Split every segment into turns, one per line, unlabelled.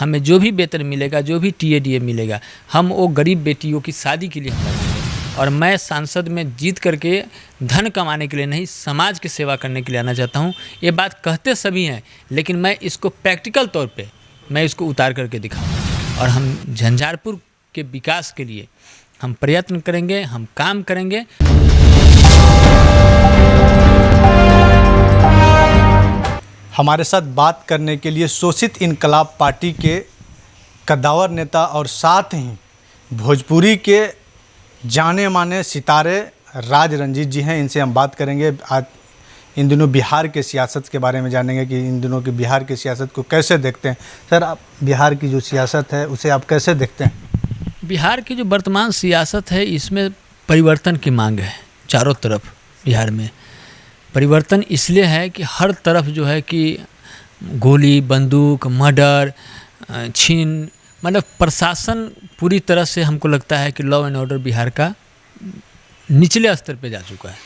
हमें जो भी वेतन मिलेगा, जो भी टीएडीए मिलेगा, हम वो गरीब बेटियों की शादी के लिए हम लगाएंगे। और मैं सांसद में जीत करके धन कमाने के लिए नहीं, समाज की सेवा करने के लिए आना चाहता हूँ। ये बात कहते सभी हैं, लेकिन मैं इसको प्रैक्टिकल तौर पे मैं इसको उतार करके दिखाऊंगा। और हम झंझारपुर के विकास के लिए हम प्रयत्न करेंगे, हम काम करेंगे।
हमारे साथ बात करने के लिए शोषित इनकलाब पार्टी के कद्दावर नेता और साथ ही भोजपुरी के जाने माने सितारे राज रंजीत जी हैं। इनसे हम बात करेंगे, आज इन दिनों बिहार के सियासत के बारे में जानेंगे कि इन दिनों की बिहार की सियासत को कैसे देखते हैं। सर, आप बिहार की जो सियासत है उसे आप कैसे देखते हैं?
बिहार की जो वर्तमान सियासत है, इसमें परिवर्तन की मांग है। चारों तरफ बिहार में परिवर्तन इसलिए है कि हर तरफ जो है कि गोली, बंदूक, मर्डर, छीन, मतलब प्रशासन पूरी तरह से हमको लगता है कि लॉ एंड ऑर्डर बिहार का निचले स्तर पे जा चुका है।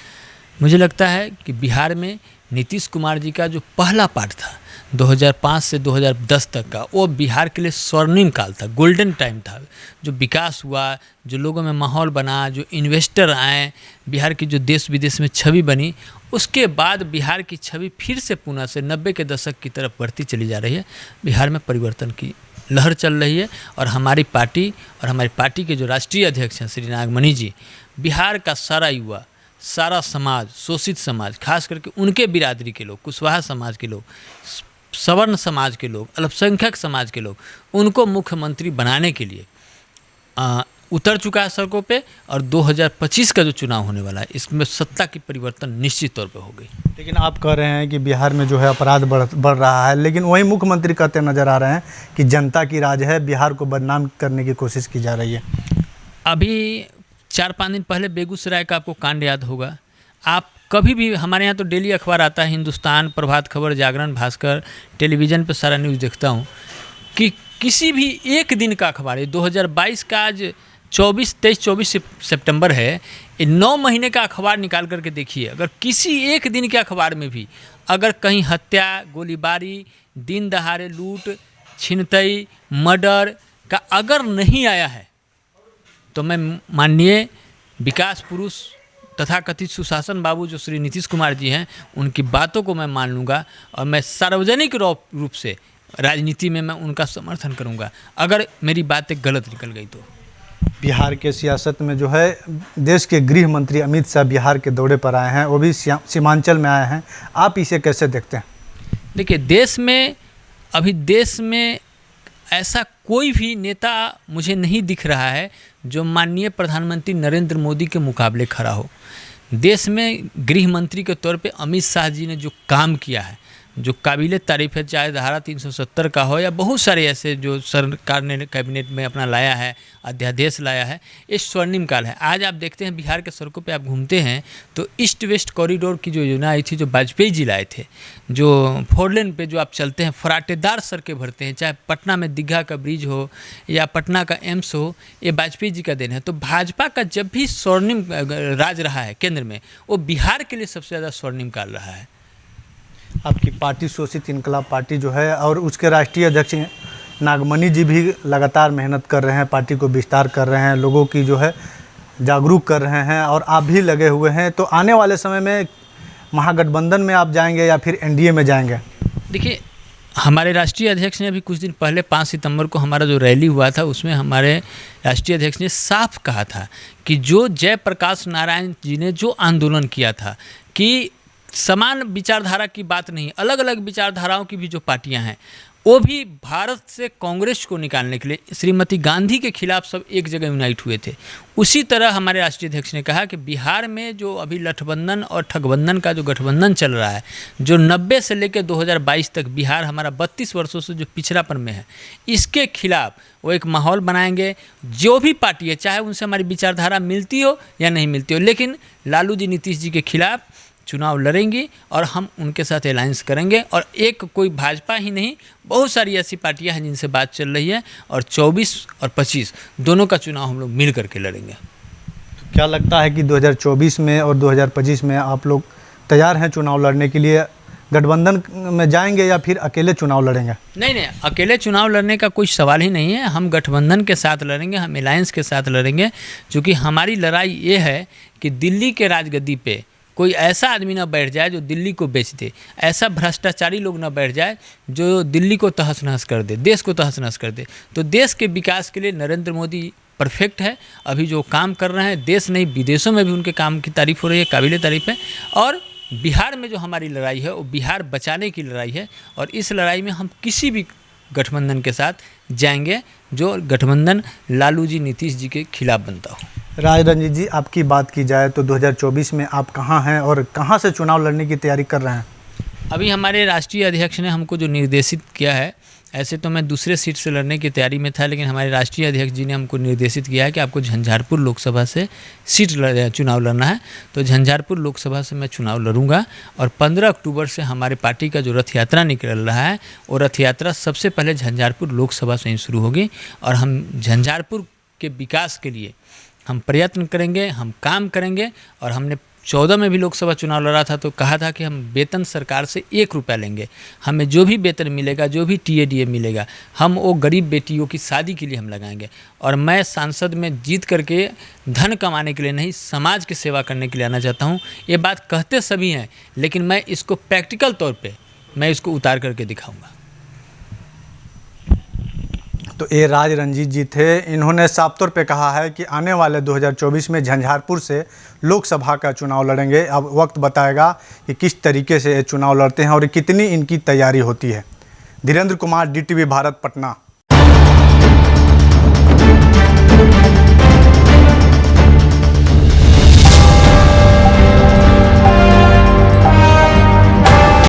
मुझे लगता है कि बिहार में नीतीश कुमार जी का जो पहला पार्ट था 2005 से 2010 तक का, वो बिहार के लिए स्वर्णिम काल था, गोल्डन टाइम था। जो विकास हुआ, जो लोगों में माहौल बना, जो इन्वेस्टर आए, बिहार की जो देश विदेश में छवि बनी, उसके बाद बिहार की छवि फिर से पुनः से 90 के दशक की तरफ बढ़ती चली जा रही है। बिहार में परिवर्तन की लहर चल रही है और हमारी पार्टी और हमारी पार्टी के जो राष्ट्रीय अध्यक्ष हैं श्री नागमणि जी, बिहार का सारा युवा, सारा समाज, शोषित समाज, खास करके उनके बिरादरी के लोग, कुशवाहा समाज के लोग, सवर्ण समाज के लोग, अल्पसंख्यक समाज के लोग, उनको मुख्यमंत्री बनाने के लिए उतर चुका है सड़कों पे। और 2025 का जो चुनाव होने वाला है, इसमें सत्ता की परिवर्तन निश्चित तौर पे हो गई।
लेकिन आप कह रहे हैं कि बिहार में जो है अपराध बढ़ रहा है, लेकिन वही मुख्यमंत्री कहते नजर आ रहे हैं कि जनता की राज है, बिहार को बदनाम करने की कोशिश की जा रही है।
अभी 4-5 दिन पहले बेगूसराय का आपको कांड याद होगा। आप कभी भी, हमारे यहाँ तो डेली अखबार आता है, हिंदुस्तान, प्रभात खबर, जागरण, भास्कर, टेलीविज़न पे सारा न्यूज़ देखता हूँ कि किसी भी एक दिन का अखबार है, 2022 का आज 23-24 सितंबर है, ये 9 महीने का अखबार निकाल करके देखिए। अगर किसी एक दिन के अखबार में भी अगर कहीं हत्या, गोलीबारी, दिन दहाड़े लूट, छिनतई, मर्डर का अगर नहीं आया है, तो मैं माननीय विकास पुरुष तथाकथित सुशासन बाबू जो श्री नीतीश कुमार जी हैं, उनकी बातों को मैं मान लूँगा और मैं सार्वजनिक रूप से राजनीति में मैं उनका समर्थन करूँगा अगर मेरी बातें गलत निकल गई तो।
बिहार के सियासत में जो है, देश के गृह मंत्री अमित शाह बिहार के दौरे पर आए हैं, वो भी सीमांचल में आए हैं। आप इसे कैसे देखते हैं?
देखिए, देश में ऐसा कोई भी नेता मुझे नहीं दिख रहा है जो माननीय प्रधानमंत्री नरेंद्र मोदी के मुकाबले खड़ा हो। देश में गृह मंत्री के तौर पे अमित शाह जी ने जो काम किया है, जो काबिले तारीफ़ है, चाहे धारा 370 का हो या बहुत सारे ऐसे जो सरकार ने कैबिनेट में अपना लाया है, अध्यादेश लाया है, ये स्वर्णिम काल है। आज आप देखते हैं बिहार के सड़कों पे आप घूमते हैं तो ईस्ट वेस्ट कॉरिडोर की जो योजना आई थी, जो वाजपेयी जी लाए थे, जो 4 लेन पे जो आप चलते हैं, फराटेदार सड़कें भरते हैं, चाहे पटना में दीघा का ब्रिज हो या पटना का एम्स हो, ये वाजपेयी जी का देन है। तो भाजपा का जब भी स्वर्णिम राज रहा है केंद्र में, वो बिहार के लिए सबसे ज़्यादा स्वर्णिम काल रहा है।
आपकी पार्टी शोषित इनकलाब पार्टी जो है, और उसके राष्ट्रीय अध्यक्ष नागमणि जी भी लगातार मेहनत कर रहे हैं, पार्टी को विस्तार कर रहे हैं, लोगों की जो है जागरूक कर रहे हैं, और आप भी लगे हुए हैं। तो आने वाले समय में महागठबंधन में आप जाएंगे या फिर एनडीए में जाएंगे?
देखिए, हमारे राष्ट्रीय अध्यक्ष ने अभी कुछ दिन पहले 5 सितंबर को हमारा जो रैली हुआ था, उसमें हमारे राष्ट्रीय अध्यक्ष ने साफ कहा था कि जो जयप्रकाश नारायण जी ने जो आंदोलन किया था कि समान विचारधारा की बात नहीं, अलग अलग विचारधाराओं की भी जो पार्टियां हैं, वो भी भारत से कांग्रेस को निकालने के लिए श्रीमती गांधी के खिलाफ सब एक जगह यूनाइट हुए थे। उसी तरह हमारे राष्ट्रीय अध्यक्ष ने कहा कि बिहार में जो अभी लठबंधन और ठगबंधन का जो गठबंधन चल रहा है, जो 90 से लेकर 2022 तक बिहार हमारा 32 वर्षों से जो पिछड़ापन में है, इसके खिलाफ वो एक माहौल बनाएंगे। जो भी पार्टी है, चाहे उनसे हमारी विचारधारा मिलती हो या नहीं मिलती हो, लेकिन लालू जी, नीतीश जी के खिलाफ चुनाव लड़ेंगी और हम उनके साथ अलायंस करेंगे। और एक कोई भाजपा ही नहीं, बहुत सारी ऐसी पार्टियां हैं जिनसे बात चल रही है, और 24 और 25 दोनों का चुनाव हम लोग मिल करके लड़ेंगे।
तो क्या लगता है कि 2024 में और 2025 में आप लोग तैयार हैं चुनाव लड़ने के लिए? गठबंधन में जाएंगे या फिर अकेले चुनाव लड़ेंगे?
नहीं, अकेले चुनाव लड़ने का कोई सवाल ही नहीं है। हम गठबंधन के साथ लड़ेंगे, हम अलायंस के साथ लड़ेंगे, क्योंकि हमारी लड़ाई ये है कि दिल्ली के राजगद्दी पे कोई ऐसा आदमी ना बैठ जाए जो दिल्ली को बेच दे, ऐसा भ्रष्टाचारी लोग ना बैठ जाए जो दिल्ली को तहस नहस कर दे, देश को तहस नहस कर दे। तो देश के विकास के लिए नरेंद्र मोदी परफेक्ट है। अभी जो काम कर रहे हैं, देश नहीं विदेशों में भी उनके काम की तारीफ़ हो रही है, काबिल तारीफ़ है। और बिहार में जो हमारी लड़ाई है वो बिहार बचाने की लड़ाई है, और इस लड़ाई में हम किसी भी गठबंधन के साथ जाएंगे जो गठबंधन लालू जी नीतीश जी के खिलाफ बनता हो।
राज रंजीत जी, आपकी बात की जाए तो 2024 में आप कहाँ हैं और कहाँ से चुनाव लड़ने की तैयारी कर रहे हैं?
अभी हमारे राष्ट्रीय अध्यक्ष ने हमको जो निर्देशित किया है, ऐसे तो मैं दूसरे सीट से लड़ने की तैयारी में था, लेकिन हमारे राष्ट्रीय अध्यक्ष जी ने हमको निर्देशित किया है कि आपको झंझारपुर लोकसभा से चुनाव लड़ना है। तो झंझारपुर लोकसभा से मैं चुनाव लड़ूंगा, और 15 अक्टूबर से हमारे पार्टी का जो रथ यात्रा निकल रहा है, वो रथ यात्रा सबसे पहले झंझारपुर लोकसभा से ही शुरू होगी। और हम झंझारपुर के विकास के लिए हम प्रयत्न करेंगे, हम काम करेंगे। और हमने 14 में भी लोकसभा चुनाव लड़ा था तो कहा था कि हम वेतन सरकार से 1 रुपया लेंगे, हमें जो भी वेतन मिलेगा, जो भी TADA मिलेगा, हम वो गरीब बेटियों की शादी के लिए हम लगाएंगे। और मैं सांसद में जीत करके धन कमाने के लिए नहीं, समाज की सेवा करने के लिए आना चाहता हूँ। ये बात कहते सभी हैं, लेकिन मैं इसको प्रैक्टिकल तौर पर मैं इसको उतार करके दिखाऊँगा।
तो ये राज रंजीत जी थे। इन्होंने साफ तौर पे कहा है कि आने वाले 2024 में झंझारपुर से लोकसभा का चुनाव लड़ेंगे। अब वक्त बताएगा कि किस तरीके से ये चुनाव लड़ते हैं और कितनी इनकी तैयारी होती है। धीरेन्द्र कुमार, DTV भारत, पटना।